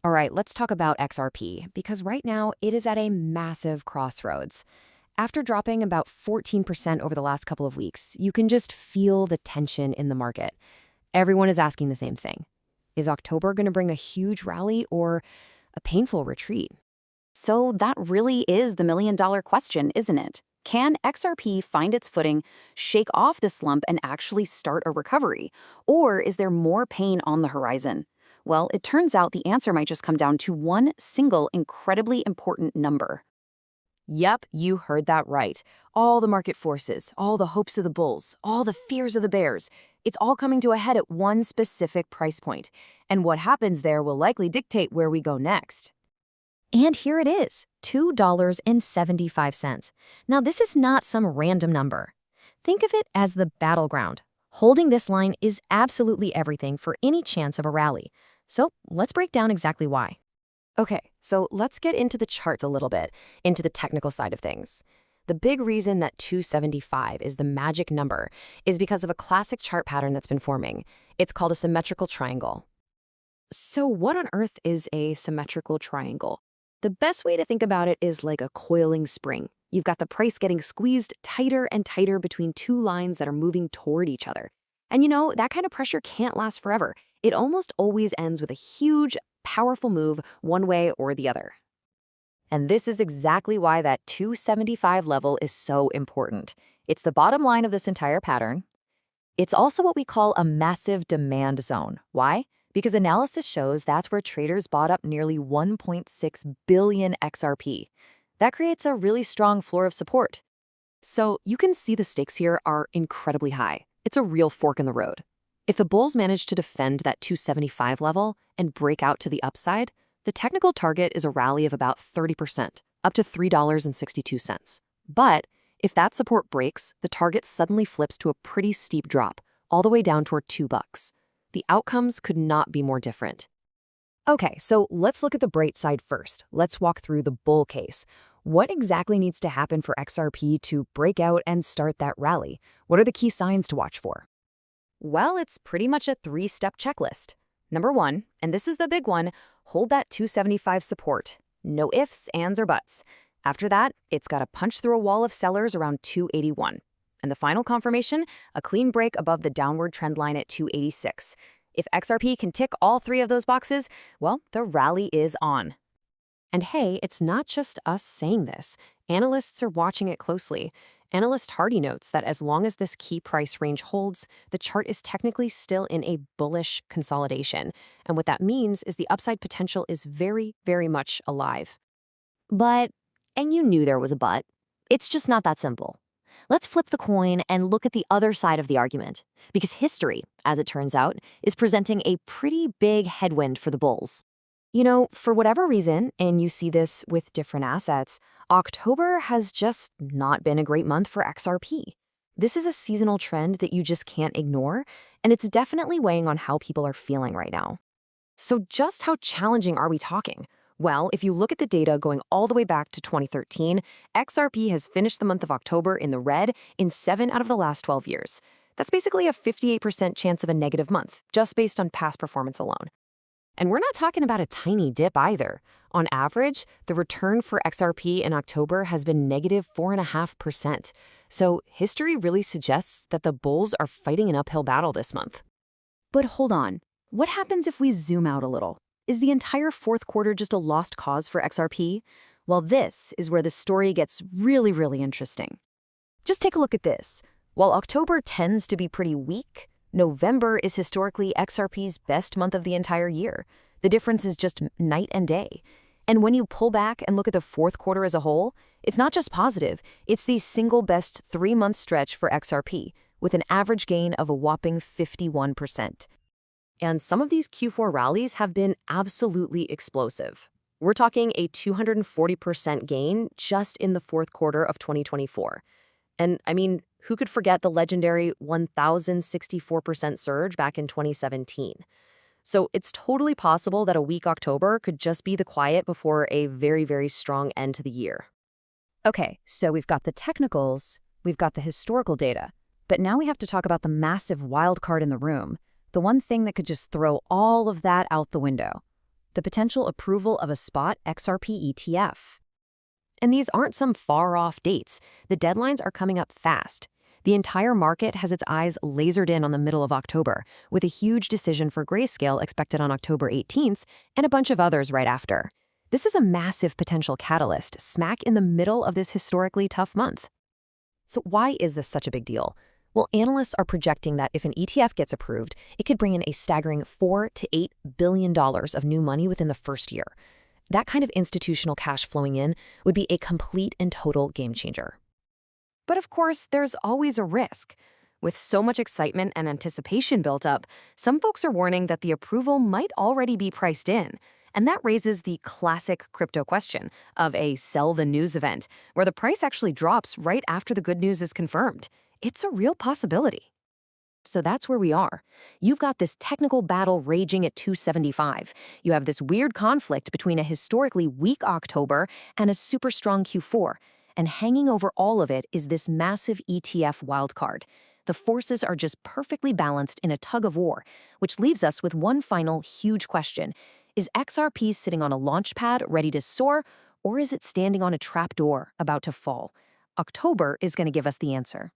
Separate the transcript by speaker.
Speaker 1: All right, let's talk about XRP, because right now it is at a massive crossroads. After dropping about 14% over the last couple of weeks, you can just feel the tension in the market. Everyone is asking the same thing. Is October going to bring a huge rally or a painful retreat?
Speaker 2: So that really is the million-dollar question, isn't it? Can XRP find its footing, shake off this slump, and actually start a recovery? Or is there more pain on the horizon? Well, it turns out the answer might just come down to one single incredibly important number.
Speaker 1: Yep, you heard that right. All the market forces, all the hopes of the bulls, all the fears of the bears, it's all coming to a head at one specific price point. And what happens there will likely dictate where we go next. And here it is, $2.75. Now, this is not some random number. Think of it as the battleground. Holding this line is absolutely everything for any chance of a rally. So let's break down exactly why. Okay, so let's get into the charts a little bit, into the technical side of things. The big reason that 275 is the magic number is because of a classic chart pattern that's been forming. It's called a symmetrical triangle. So what on earth is a symmetrical triangle? The best way to think about it is like a coiling spring. You've got the price getting squeezed tighter and tighter between two lines that are moving toward each other. And that kind of pressure can't last forever. It almost always ends with a huge, powerful move one way or the other. And this is exactly why that 275 level is so important. It's the bottom line of this entire pattern. It's also what we call a massive demand zone. Why? Because analysis shows that's where traders bought up nearly 1.6 billion XRP. That creates a really strong floor of support. So you can see the stakes here are incredibly high. It's a real fork in the road. If the bulls manage to defend that 275 level and break out to the upside, the technical target is a rally of about 30%, up to $3.62. But if that support breaks, the target suddenly flips to a pretty steep drop, all the way down toward $2. The outcomes could not be more different. Okay, so let's look at the bright side first. Let's walk through the bull case. What exactly needs to happen for XRP to break out and start that rally? What are the key signs to watch for? Well, it's pretty much a three-step checklist. Number one, and this is the big one, hold that 275 support. No ifs, ands, or buts. After that, it's got to punch through a wall of sellers around 281. And the final confirmation, a clean break above the downward trend line at 286. If XRP can tick all three of those boxes, well, the rally is on. And hey, it's not just us saying this. Analysts are watching it closely. Analyst Hardy notes that as long as this key price range holds, the chart is technically still in a bullish consolidation. And what that means is the upside potential is very, very much alive. But, and you knew there was a but, it's just not that simple. Let's flip the coin and look at the other side of the argument, because history, as it turns out, is presenting a pretty big headwind for the bulls. For whatever reason, and you see this with different assets, October has just not been a great month for XRP. This is a seasonal trend that you just can't ignore, and it's definitely weighing on how people are feeling right now. So just how challenging are we talking? Well, if you look at the data going all the way back to 2013, XRP has finished the month of October in the red in 7 out of the last 12 years. That's basically a 58% chance of a negative month, just based on past performance alone. And we're not talking about a tiny dip either. On average, the return for XRP in October has been negative 4.5%. So history really suggests that the bulls are fighting an uphill battle this month. But hold on, what happens if we zoom out a little? Is the entire fourth quarter just a lost cause for XRP? Well, this is where the story gets really, really interesting. Just take a look at this. While October tends to be pretty weak, November is historically XRP's best month of the entire year. The difference is just night and day. And when you pull back and look at the fourth quarter as a whole, it's not just positive, it's the single best 3-month stretch for XRP, with an average gain of a whopping 51%. And some of these Q4 rallies have been absolutely explosive. We're talking a 240% gain just in the fourth quarter of 2024. And I mean, who could forget the legendary 1,064% surge back in 2017? So it's totally possible that a weak October could just be the quiet before a very, very strong end to the year. Okay, so we've got the technicals, we've got the historical data, but now we have to talk about the massive wild card in the room, the one thing that could just throw all of that out the window. the potential approval of a spot XRP ETF. And these aren't some far-off dates. The deadlines are coming up fast. The entire market has its eyes lasered in on the middle of October, with a huge decision for Grayscale expected on October 18th and a bunch of others right after. This is a massive potential catalyst, smack in the middle of this historically tough month. So why is this such a big deal? Well, analysts are projecting that if an ETF gets approved, it could bring in a staggering $4 to $8 billion of new money within the first year. That kind of institutional cash flowing in would be a complete and total game changer. But of course, there's always a risk. With so much excitement and anticipation built up, some folks are warning that the approval might already be priced in. And that raises the classic crypto question of a sell the news event, where the price actually drops right after the good news is confirmed. It's a real possibility. So that's where we are. You've got this technical battle raging at 275. You have this weird conflict between a historically weak October and a super strong Q4. And hanging over all of it is this massive ETF wildcard. The forces are just perfectly balanced in a tug of war, which leaves us with one final huge question. Is XRP sitting on a launch pad ready to soar, or is it standing on a trapdoor about to fall? October is going to give us the answer.